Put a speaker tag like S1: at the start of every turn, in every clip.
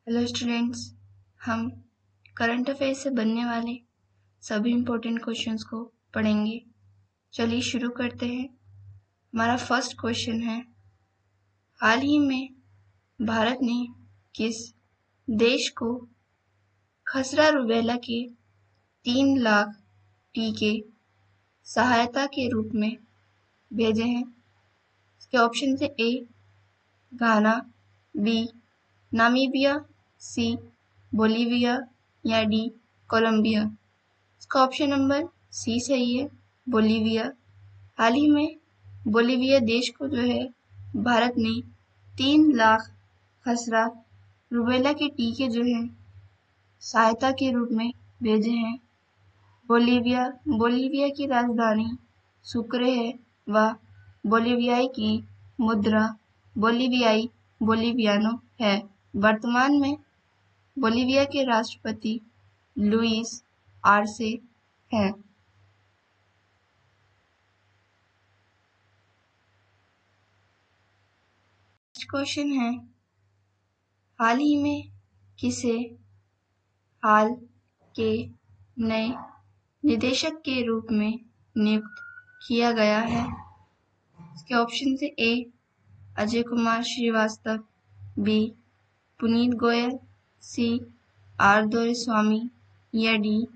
S1: Hello students, हम current affair से बनने वाले सभी इम्पोर्टेंट क्वेश्चंस को पढ़ेंगे। चलिए शुरू करते हैं। हमारा फर्स्ट क्वेश्चन है, हाल ही में भारत ने किस देश को खसरा रूबेला के 3 लाख टीके सहायता के रूप में भेजे हैं? इसके ऑप्शन है ए घाना, बी नामीबिया, सी बोलीविया या डी कोलंबिया। इसका ऑप्शन नंबर सी सही है, बोलीविया। हाल ही में बोलीविया देश को जो है भारत ने 3 लाख खसरा रूबेला के टीके जो है सहायता के रूप में भेजे हैं। बोलीविया की राजधानी सुक्रे है व बोलीवियाई की मुद्रा बोलीवियानो है। वर्तमान में बोलीविया के राष्ट्रपति लुइस आर्से हैं। क्वेश्चन है, हाल ही में किसे हाल के नए निदेशक के रूप में नियुक्त किया गया है? इसके ऑप्शन है A Ajay Kumar Shrivastava, B Puneet Goyal, C R Doraswamy या डी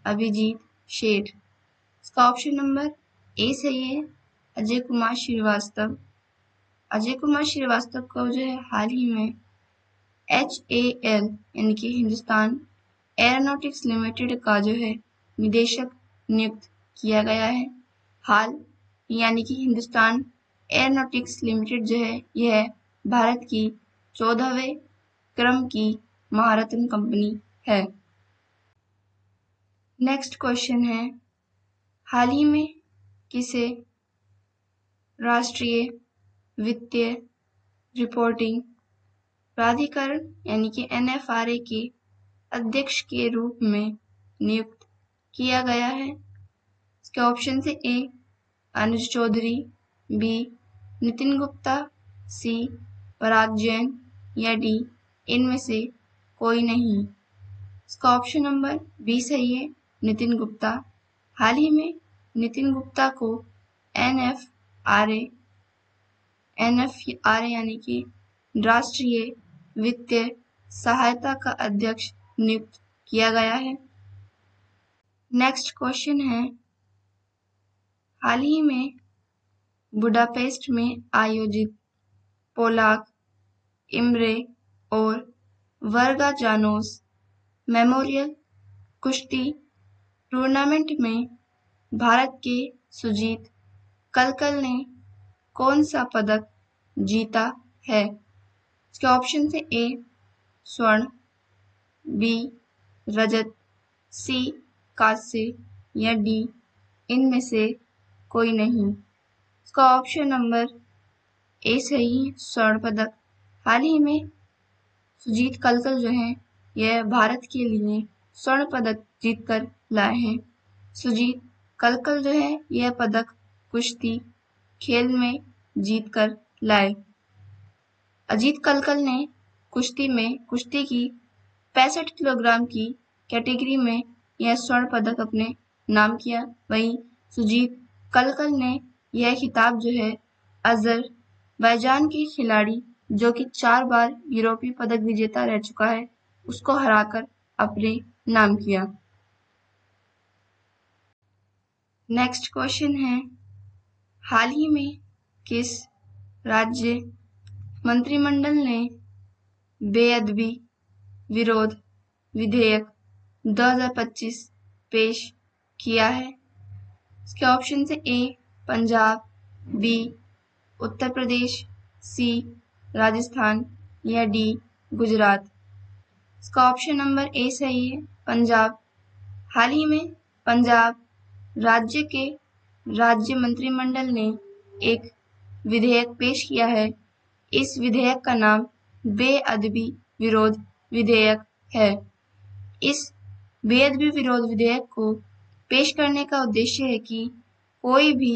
S1: अभिजीत शेठ। इसका ऑप्शन नंबर ए सही है, अजय कुमार श्रीवास्तव। अजय कुमार श्रीवास्तव को जो है हाल ही में HAL यानी कि हिंदुस्तान एरोनॉटिक्स लिमिटेड का जो है निदेशक नियुक्त किया गया है। हाल यानी कि हिंदुस्तान एरोनॉटिक्स लिमिटेड जो है यह भारत की 14वें क्रम की महारत्न कंपनी है। नेक्स्ट क्वेश्चन है, हाल ही में किसे राष्ट्रीय वित्तीय रिपोर्टिंग प्राधिकरण यानी कि NFRA के अध्यक्ष के रूप में नियुक्त किया गया है? इसके ऑप्शन है ए अनुज चौधरी, बी नितिन गुप्ता, सी पराग जैन या डी इनमें से कोई नहीं। इसका ऑप्शन नंबर बी सही है, नितिन गुप्ता। हाल ही में नितिन गुप्ता को NFRA यानी कि राष्ट्रीय वित्तीय सहायता का अध्यक्ष नियुक्त किया गया है। नेक्स्ट क्वेश्चन है, हाल ही में बुडापेस्ट में आयोजित पोलाक, इम्रे और वर्गाजानोस मेमोरियल कुश्ती टूर्नामेंट में भारत के सुजीत कलकल ने कौन सा पदक जीता है? इसके ऑप्शन है ए स्वर्ण, बी रजत, सी कांस्य या डी इनमें से कोई नहीं। इसका ऑप्शन नंबर ए सही, स्वर्ण पदक। हाल ही में सुजीत कलकल जो है यह भारत के लिए स्वर्ण पदक जीतकर लाए हैं। सुजीत कलकल जो है यह पदक कुश्ती खेल में जीतकर लाए। अजीत कलकल ने कुश्ती की 65 किलोग्राम की कैटेगरी में यह स्वर्ण पदक अपने नाम किया। वहीं सुजीत कलकल ने यह खिताब जो है अजरबैजान के खिलाड़ी जो कि 4 बार यूरोपीय पदक विजेता रह चुका है उसको हराकर अपने नाम किया। नेक्स्ट क्वेश्चन है, हाल ही में किस राज्य मंत्रिमंडल ने बेअदबी विरोध विधेयक 2025 पेश किया है? इसके ऑप्शन है ए पंजाब, बी उत्तर प्रदेश, सी राजस्थान या डी गुजरात। इसका ऑप्शन नंबर ए सही है, पंजाब। हाल ही में पंजाब राज्य के राज्य मंत्रिमंडल ने एक विधेयक पेश किया है। इस विधेयक का नाम बेअदबी विरोध विधेयक है। इस बेअदबी विरोध विधेयक को पेश करने का उद्देश्य है कि कोई भी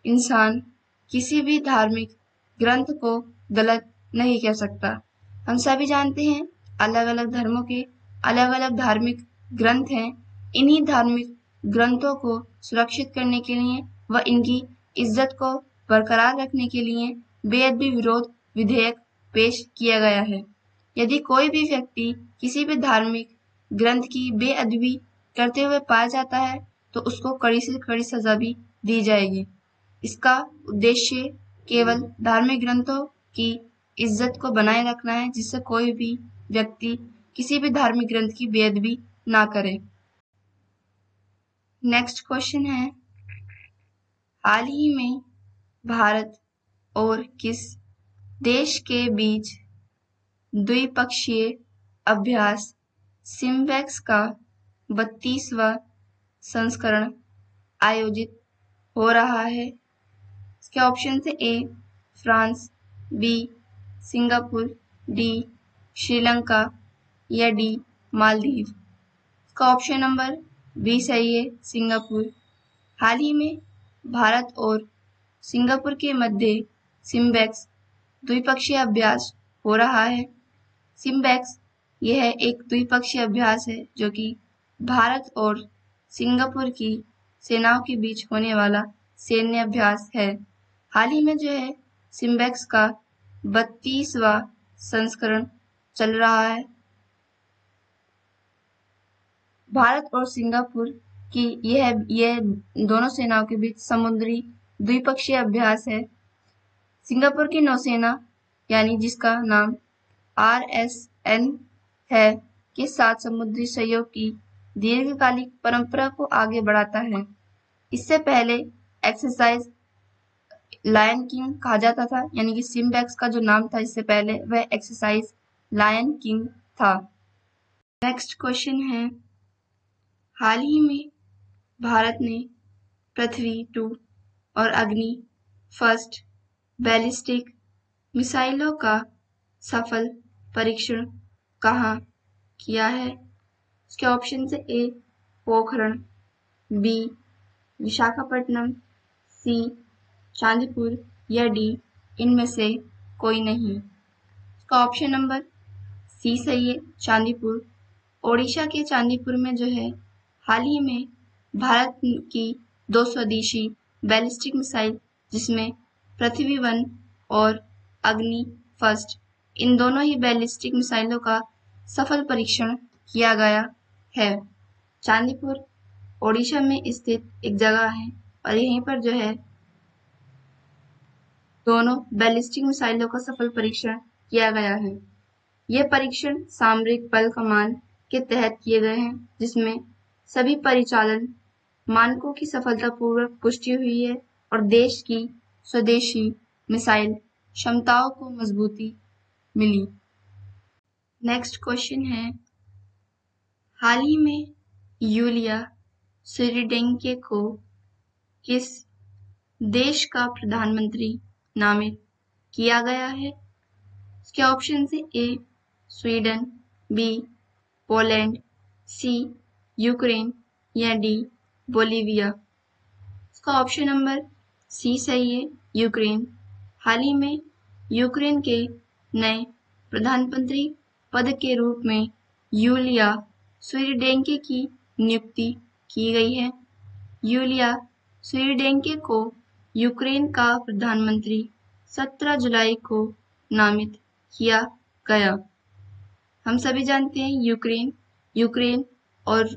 S1: इंसान किसी भी धार्मिक ग्रंथ को गलत नहीं कह सकता। हम सभी जानते हैं अलग अलग धर्मों के अलग अलग धार्मिक ग्रंथ हैं। इन्हीं धार्मिक ग्रंथों को सुरक्षित करने के लिए व इनकी इज्जत को बरकरार रखने के लिए बेअदबी विरोध विधेयक पेश किया गया है। यदि कोई भी व्यक्ति किसी भी धार्मिक ग्रंथ की बेअदबी करते हुए पाया जाता है तो उसको कड़ी से कड़ी सजा भी दी जाएगी। इसका उद्देश्य केवल धार्मिक ग्रंथों की इज्जत को बनाए रखना है, जिससे कोई भी व्यक्ति किसी भी धार्मिक ग्रंथ की बेअदबी ना करे। नेक्स्ट क्वेश्चन है, हाल ही में भारत और किस देश के बीच द्विपक्षीय अभ्यास सिम्बैक्स का 32वां संस्करण आयोजित हो रहा है? इसके ऑप्शन है A France, B Singapore, D Sri Lanka या डी मालदीव। इसका ऑप्शन नंबर बी सही है, सिंगापुर। हाल ही में भारत और सिंगापुर के मध्य सिम्बैक्स द्विपक्षीय अभ्यास हो रहा है। सिम्बैक्स यह एक द्विपक्षीय अभ्यास है जो कि भारत और सिंगापुर की सेनाओं के बीच होने वाला सैन्य अभ्यास है। हाल ही में जो है सिम्बैक्स का 32वां संस्करण चल रहा है। भारत और सिंगापुर की यह दोनों सेनाओं के बीच समुद्री द्विपक्षीय अभ्यास है। सिंगापुर की नौसेना यानी जिसका नाम RSN है के साथ समुद्री सहयोग की दीर्घकालिक परंपरा को आगे बढ़ाता है। इससे पहले एक्सरसाइज लायन किंग कहा जाता था, यानी कि सिम्बैक्स का जो नाम था इससे पहले वह एक्सरसाइज लायन किंग था। नेक्स्ट क्वेश्चन है, हाल ही में भारत ने पृथ्वी 2 और अग्नि फर्स्ट बैलिस्टिक मिसाइलों का सफल परीक्षण कहाँ किया है? इसके ऑप्शन है ए पोखरण, बी विशाखापट्टनम, सी चांदीपुर या डी इनमें से कोई नहीं। इसका ऑप्शन नंबर सी सही है, चांदीपुर। ओडिशा के चांदीपुर में जो है हाल ही में भारत की 2 स्वदेशी बैलिस्टिक मिसाइल जिसमें पृथ्वी 1 और अग्नि फर्स्ट इन दोनों ही बैलिस्टिक मिसाइलों का सफल परीक्षण किया गया है। चांदीपुर ओडिशा में स्थित एक जगह है और यहीं पर जो है दोनों बैलिस्टिक मिसाइलों का सफल परीक्षण किया गया है। यह परीक्षण सामरिक बल कमान के तहत किए गए हैं, जिसमें सभी परिचालन मानकों की सफलतापूर्वक पुष्टि हुई है और देश की स्वदेशी मिसाइल क्षमताओं को मजबूती मिली। नेक्स्ट क्वेश्चन है, हाल ही में यूलिया स्विडेंके को किस देश का प्रधानमंत्री नामित किया गया है? इसके ऑप्शन है ए स्वीडन, बी पोलैंड, सी यूक्रेन या डी बोलीविया। इसका ऑप्शन नंबर सी सही है, यूक्रेन। हाल ही में यूक्रेन के नए प्रधानमंत्री पद के रूप में यूलिया स्विडेंके की नियुक्ति की गई है। यूलिया स्विडेंके को यूक्रेन का प्रधानमंत्री 17 जुलाई को नामित किया गया। हम सभी जानते हैं यूक्रेन और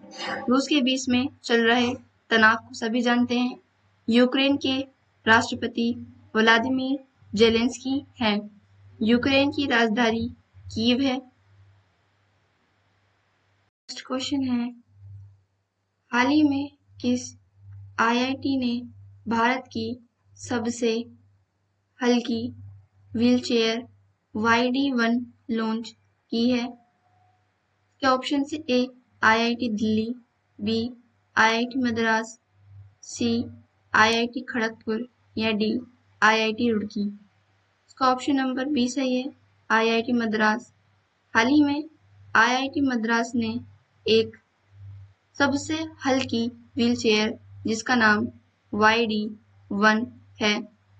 S1: रूस के बीच में चल रहे तनाव को सभी जानते हैं। यूक्रेन के राष्ट्रपति व्लादिमीर जेलेंस्की हैं। यूक्रेन की राजधानी कीव है। नेक्स्ट क्वेश्चन है, हाल ही में किस IIT ने भारत की सबसे हल्की व्हीलचेयर YD1 लॉन्च की है? इसके ऑप्शन से A IIT Delhi, B IIT Madras, C IIT Kharagpur या डी IIT रुड़की। इसका ऑप्शन नंबर बी सही है, IIT मद्रास। हाल ही में IIT मद्रास ने एक सबसे हल्की व्हीलचेयर जिसका नाम YD1 है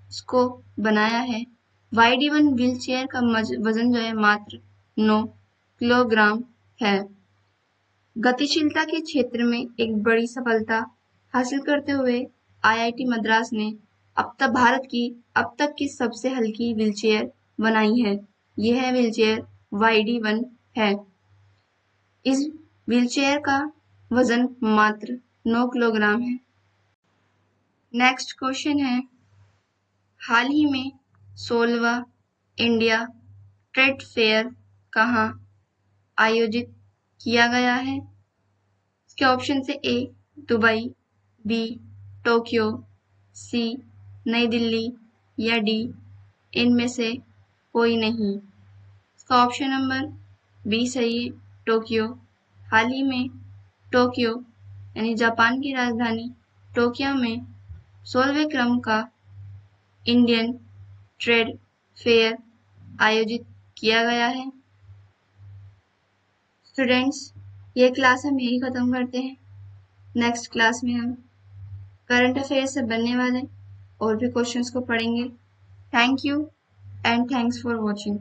S1: इसको बनाया है। YD1 व्हीलचेयर का वजन जो है मात्र 9 किलोग्राम है। गतिशीलता के क्षेत्र में एक बड़ी सफलता हासिल करते हुए आईआईटी मद्रास ने भारत की अब तक की सबसे हल्की व्हीलचेयर बनाई है। यह व्हीलचेयर YD1 है। इस व्हीलचेयर का वजन मात्र 9 किलोग्राम है। नेक्स्ट क्वेश्चन है, हाल ही में 16वां इंडिया ट्रेड फेयर कहाँ आयोजित किया गया है? इसके ऑप्शन है ए दुबई, बी टोक्यो, सी नई दिल्ली या डी इनमें से कोई नहीं। इसका ऑप्शन नंबर बी सही है, टोक्यो। हाल ही में टोक्यो यानी जापान की राजधानी टोक्यो में 16वें क्रम का इंडियन ट्रेड फेयर आयोजित किया गया है। स्टूडेंट्स, ये क्लास हम यही खत्म करते हैं। नेक्स्ट क्लास में हम करंट अफेयर्स से बनने वाले और भी क्वेश्चंस को पढ़ेंगे। Thank you and thanks for watching.